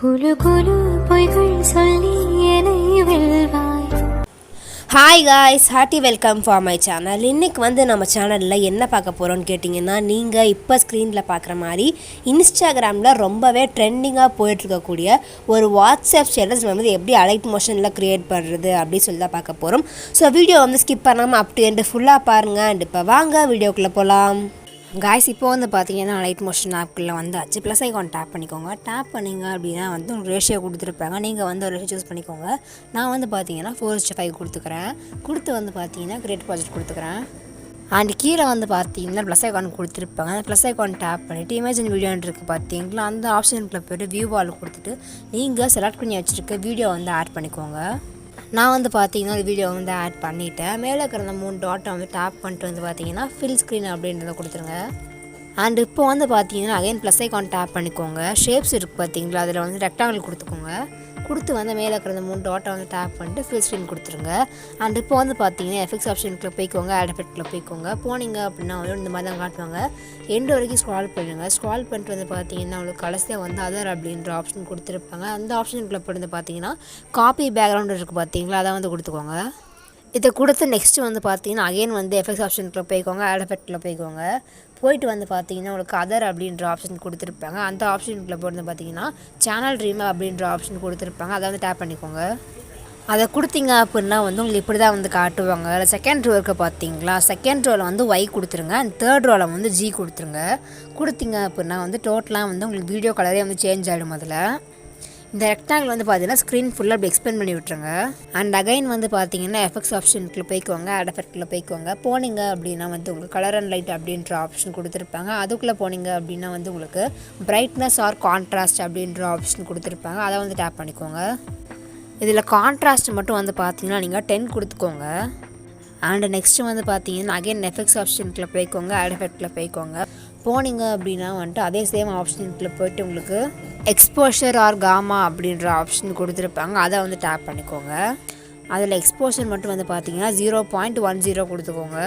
குலு குலு பொய்கள் சொல்லி என்னை வெல்வாய். Hi guys, hearty welcome for my channel. இன்றைக்கி வந்து நம்ம சேனலில் என்ன பார்க்க போகிறோன்னு கேட்டிங்கன்னா, நீங்கள் இப்போ ஸ்க்ரீனில் பார்க்குற மாதிரி இன்ஸ்டாகிராமில் ரொம்பவே ட்ரெண்டிங்காக போயிட்டுருக்கக்கூடிய ஒரு வாட்ஸ்அப் ஸ்டேட்டஸ் வந்து எப்படி அலைட் மோஷனில் க்ரியேட் பண்ணுறது அப்படின்னு சொல்லி தான் பார்க்க போகிறோம். ஸோ வீடியோ வந்து ஸ்கிப் பண்ணாமல் அப் டு எண்டு ஃபுல்லாக பாருங்கள். அண்ட் இப்போ வாங்க வீடியோக்குள்ளே போகலாம். காய்ஸ், இப்போ வந்து பார்த்தீங்கன்னா அலைட்மோஷன் ஆப்குள்ளே வந்தாச்சு. ப்ளஸ் ஐகான் டேப் பண்ணிக்கோங்க. டேப் பண்ணிங்க அப்படின்னா வந்து உங்களுக்கு ரேஷியோ கொடுத்துருப்பாங்க. நீங்கள் வந்து ஒரு ரேஷியோ சூஸ் பண்ணிக்கோங்க. நான் வந்து பார்த்தீங்கன்னா 4:5 கொடுத்துக்கிறேன். கொடுத்து வந்து பார்த்தீங்கன்னா கிரியேட் ப்ராஜெக்ட் கொடுத்துக்கிறேன். அண்ட் கீழே வந்து பார்த்தீங்கன்னா ப்ளஸ் ஐகான் கொடுத்துருப்பாங்க. அந்த ப்ளஸ் ஐகான் டேப் பண்ணிவிட்டு இமேஜின் வீடியோன்னு இருக்குது பார்த்தீங்களா, அந்த ஆப்ஷனுக்குள்ளே போய்ட்டு வியூ வால் கொடுத்துட்டு நீங்கள் செலக்ட் பண்ணி வச்சுருக்க வீடியோ வந்து ஆட் பண்ணிக்கோங்க. நான் வந்து பார்த்தீங்கன்னா அந்த வீடியோ வந்து ஆட் பண்ணிவிட்டேன். மேலே இருக்கிற அந்த 3 டாட்டை வந்து டேப் பண்ணிட்டு வந்து பார்த்தீங்கன்னா ஃபில் ஸ்க்ரீன் அப்படின்றத கொடுத்துருங்க. அண்ட் இப்போ வந்து பார்த்தீங்கன்னா அகைன் ப்ளஸ் ஐகான் டேப் பண்ணிக்கோங்க. ஷேப்ஸ் இருக்குது பார்த்தீங்களா, அதில் வந்து ரெக்டாங்கிள் கொடுத்துக்கோங்க. கொடுத்து வந்து மேலே இருக்கிற அந்த 3 டாட்டை வந்து டேப் பண்ணிட்டு ஃபில் ஸ்க்ரீன் கொடுத்துருங்க. அண்ட் இப்போ வந்து பார்த்தீங்கன்னா எஃபெக்ட்ஸ் ஆப்ஷனுக்குள்ள போய்க்கோங்க. ஆட் எஃபெக்ட்டில் போய்க்கோங்க. போனீங்க அப்படின்னா வந்து இந்த மாதிரி தான் காட்டுவாங்க. எண்டு வரைக்கும் ஸ்க்ரால் பண்ணுங்கள். ஸ்க்ரால் பண்ணிட்டு வந்து பார்த்தீங்கன்னா உங்களுக்கு கடைசியாக வந்து அதர் அப்படின்ற ஆப்ஷன் கொடுத்துருப்பாங்க. அந்த ஆப்ஷனுக்குள்ள போட்டு பார்த்தீங்கன்னா காப்பி பேக்ரவுண்ட் இருக்குது பார்த்தீங்களா, அதை வந்து கொடுத்துக்கோங்க. இதை கொடுத்து நெக்ஸ்ட்டு வந்து பார்த்தீங்கன்னா அகைன் வந்து எஃபெக்ட்ஸ் ஆப்ஷனுக்குள்ள போய்க்கோங்க. ஆட் எஃபெக்ட்டில் போய்க்கோங்க. போயிட்டு வந்து பார்த்தீங்கன்னா உங்களுக்கு அதர் அப்படின்ற ஆப்ஷன் கொடுத்துருப்பாங்க. அந்த ஆப்ஷனுக்குள்ளே போட்டு பார்த்தீங்கன்னா சேனல் ரீமே அப்படின்ற ஆப்ஷன் கொடுத்துருப்பாங்க. அதை வந்து டேப் பண்ணிக்கோங்க. அதை கொடுத்தீங்க அப்படின்னா வந்து உங்களுக்கு இப்படி தான் வந்து காட்டுவாங்க. அதில் செகண்ட் ரோ இருக்க பார்த்தீங்களா, செகண்ட் ரோவில் வந்து ஒய் கொடுத்துருங்க. அண்ட் தேர்ட் ரோவில் வந்து ஜி கொடுத்துருங்க. கொடுத்தீங்க அப்படின்னா வந்து டோட்டலாக வந்து உங்களுக்கு வீடியோ கலரே வந்து சேஞ்ச் ஆகிடும். அதில் இந்த ரெக்டாங்கிள் வந்து பார்த்தீங்கன்னா ஸ்க்ரீன் ஃபுல்லாக அப்படி எக்ஸ்பெண்ட் பண்ணி விட்டுருங்க. அண்ட் அகைன் வந்து பார்த்தீங்கன்னா எஃபெக்ட்ஸ் ஆப்ஷனுக்குள்ள போய்க்கோங்க. ஆட் எஃபெக்ட்டில் போய்க்கோங்க. போனீங்க அப்படின்னா வந்து உங்களுக்கு கலர் அண்ட் லைட் அப்படின்ற ஆப்ஷன் கொடுத்துருப்பாங்க. அதுக்குள்ளே போனீங்க அப்படின்னா வந்து உங்களுக்கு பிரைட்னஸ் ஆர் கான்ட்ராஸ்ட் அப்படின்ற ஆப்ஷன் கொடுத்துருப்பாங்க. அதை வந்து டேப் பண்ணிக்கோங்க. இதில் கான்ட்ராஸ்ட் மட்டும் வந்து பார்த்தீங்கன்னா நீங்கள் 10 கொடுத்துக்கோங்க. அண்ட் நெக்ஸ்ட்டு வந்து பார்த்தீங்கன்னா அகைன் எஃபெக்ட்ஸ் ஆப்ஷனுக்குள்ள போய்க்கோங்க. ஆட் எஃபெக்ட்டில் போய்க்கோங்க. போனீங்க அப்படின்னா வந்துட்டு அதே சேம் ஆப்ஷனுக்குள்ளே போய்ட்டு உங்களுக்கு எக்ஸ்போஷர் ஆர் காமா அப்படின்ற ஆப்ஷன் கொடுத்துருப்பாங்க. அதை வந்து டேப் பண்ணிக்கோங்க. அதில் எக்ஸ்போஷர் மட்டும் வந்து பார்த்தீங்கன்னா 0.10 கொடுத்துக்கோங்க.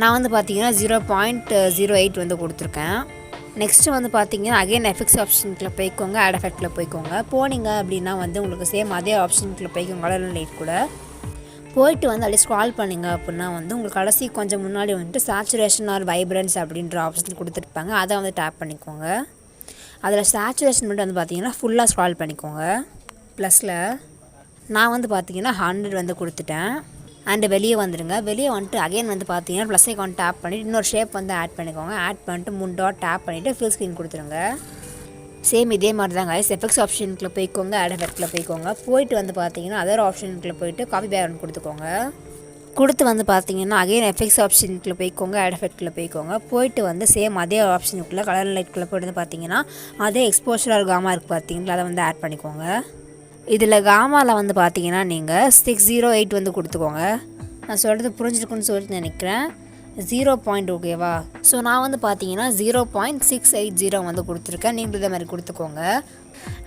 நான் வந்து பார்த்தீங்கன்னா 0.08 வந்து கொடுத்துருக்கேன். நெக்ஸ்ட்டு வந்து பார்த்தீங்கன்னா அகைன் எஃபெக்ட்ஸ் ஆப்ஷனுக்குள்ள போய்க்கோங்க. ஆட் எஃபெக்ட்டில் போய்க்கோங்க. போனீங்க அப்படின்னா வந்து உங்களுக்கு சேம் அதே ஆப்ஷனுக்குள்ள போய்க்கோங்க. கலர் அண்ட் லைட் கூட போயிட்டு வந்து அப்படியே ஸ்க்ரால் பண்ணிங்க அப்படின்னா வந்து உங்களுக்கு கடைசி கொஞ்சம் முன்னாடி வந்துட்டு சேச்சுரேஷன் ஆர் வைப்ரன்ஸ் அப்படின்ற ஆப்ஷன் கொடுத்துருப்பாங்க. அதை வந்து டேப் பண்ணிக்கோங்க. அதில் சேச்சுரேஷன் மட்டும் வந்து பார்த்தீங்கன்னா ஃபுல்லாக ஸ்க்ரால் பண்ணிக்கோங்க. ப்ளஸில் நான் வந்து பார்த்தீங்கன்னா 100 வந்து கொடுத்துட்டேன். அண்டு வெளியே வந்துடுங்க. வெளியே வந்துட்டு அகைன் வந்து பார்த்தீங்கன்னா ப்ளஸ் ஐகான் டேப் பண்ணிவிட்டு இன்னொரு ஷேப் வந்து ஆட் பண்ணிக்கோங்க. ஆட் பண்ணிட்டு 3 டாட் டேப் பண்ணிவிட்டு ஃபுல் ஸ்க்ரீன் கொடுத்துருங்க. சேம் இதே மாதிரி தான் கைஸ். எஃபெக்ட்ஸ் ஆப்ஷனுக்குள்ள போய்க்கோங்க. ஆட் எஃபெக்ட்டில் போய்க்கோங்க. போயிட்டு வந்து பார்த்தீங்கன்னா அதர் ஆப்ஷனுக்குள்ள போய்ட்டு காப்பி பேக்ரவுண்ட் கொடுத்துக்கோங்க. கொடுத்து வந்து பார்த்தீங்கன்னா அகைன் எஃபெக்ட்ஸ் ஆப்ஷனுக்குள்ள போய்க்கோங்க. ஆட் எஃபெக்ட்டில் போய்க்கோங்க. போயிட்டு வந்து சேம் அதே ஆப்ஷனுக்குள்ளே கலர் லைட்டுக்குள்ளே போய்ட்டு பார்த்தீங்கன்னா அதே எக்ஸ்போஷர் ஆர் காமா இருக்குது பார்த்தீங்களா, அதை வந்து ஆட் பண்ணிக்கோங்க. இதில் காமாவில் வந்து பார்த்தீங்கன்னா நீங்கள் 608 வந்து கொடுத்துக்கோங்க. நான் சொல்கிறது புரிஞ்சிருக்குன்னு சொல்லிட்டு நினைக்கிறேன். 0. ஓகேவா? ஸோ நான் வந்து பார்த்தீங்கன்னா 0.680 வந்து கொடுத்துருக்கேன். நீங்கள் இதே மாதிரி கொடுத்துக்கோங்க.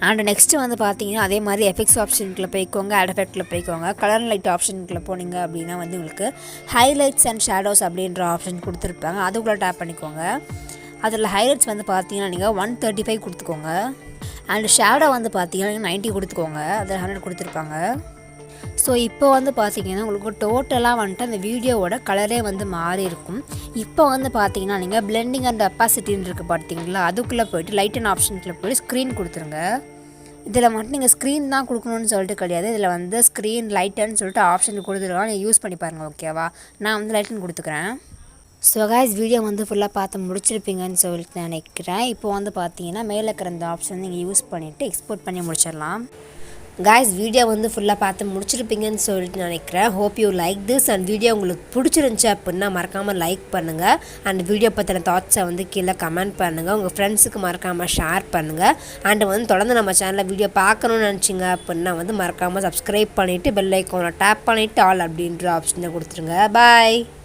அண்ட் நெக்ஸ்ட்டு வந்து பார்த்தீங்கன்னா அதே மாதிரி எஃபெக்ட்ஸ் ஆப்ஷனுக்குள்ள போய்க்கோங்க. ஆட் எஃபெக்ட்டில் போய்க்கோங்க. கலர் லைட் ஆப்ஷனுக்குள்ளே போனீங்க அப்படின்னா வந்து உங்களுக்கு ஹைலைட்ஸ் அண்ட் ஷேடோஸ் அப்படின்ற ஆப்ஷன் கொடுத்துருப்பாங்க. அதுக்குள்ளே டேப் பண்ணிக்கோங்க. அதில் ஹைலைட்ஸ் வந்து பார்த்தீங்கன்னா நீங்கள் 135 கொடுத்துக்கோங்க. அண்ட் ஷேடோ வந்து பார்த்தீங்கன்னா 90 கொடுத்துக்கோங்க. அதில் 100 கொடுத்துருப்பாங்க. ஸோ இப்போ வந்து பார்த்தீங்கன்னா உங்களுக்கு டோட்டலாக வந்துட்டு அந்த வீடியோவோட கலரே வந்து மாறி இருக்கும். இப்போ வந்து பார்த்தீங்கன்னா நீங்கள் பிளெண்டிங் அண்ட் அப்பாசிட்டின்னு இருக்குது பார்த்தீங்களா, அதுக்குள்ளே போய்ட்டு லைட் அண்ட் ஆப்ஷனுக்குள்ளே போய்ட்டு ஸ்க்ரீன் கொடுத்துருங்க. இதில் மட்டும் நீங்கள் ஸ்க்ரீன் தான் கொடுக்கணும்னு சொல்லிட்டு கிடையாது. இதில் வந்து ஸ்க்ரீன் லைட்டுன்னு சொல்லிட்டு ஆப்ஷன் கொடுத்துருக்காங்க. நீங்கள் யூஸ் பண்ணி பாருங்கள். ஓகேவா? நான் வந்து லைட்டுன்னு கொடுத்துக்கிறேன். ஸோ கைஸ், வீடியோ வந்து ஃபுல்லாக பார்த்து முடிச்சிருப்பீங்கன்னு சொல்லிட்டு நினைக்கிறேன். இப்போ வந்து பார்த்தீங்கன்னா மேலே இருக்கிற அந்த ஆப்ஷன் நீங்கள் யூஸ் பண்ணிவிட்டு எக்ஸ்போர்ட் பண்ணி முடிச்சிடலாம். கைஸ், வீடியோ வந்து ஃபுல்லாக பார்த்து முடிச்சிருப்பீங்கன்னு சொல்லிட்டு நினைக்கிறேன். Hope you like this. And video உங்களுக்கு பிடிச்சிருந்துச்சி அப்படின்னா மறக்காமல் லைக் பண்ணுங்கள். அண்ட் வீடியோ பற்றின தாட்ஸை வந்து கீழே கமெண்ட் பண்ணுங்கள். உங்கள் ஃப்ரெண்ட்ஸுக்கு மறக்காமல் ஷேர் பண்ணுங்கள். அண்ட் வந்து தொடர்ந்து நம்ம சேனலில் வீடியோ பார்க்கணுன்னு நினச்சிங்க அப்படின்னா வந்து மறக்காமல் சப்ஸ்கிரைப் பண்ணிவிட்டு பெல் ஐக்கானை டேப் பண்ணிவிட்டு ஆல் அப்படின்ற ஆப்ஷனை கொடுத்துருங்க. பாய்.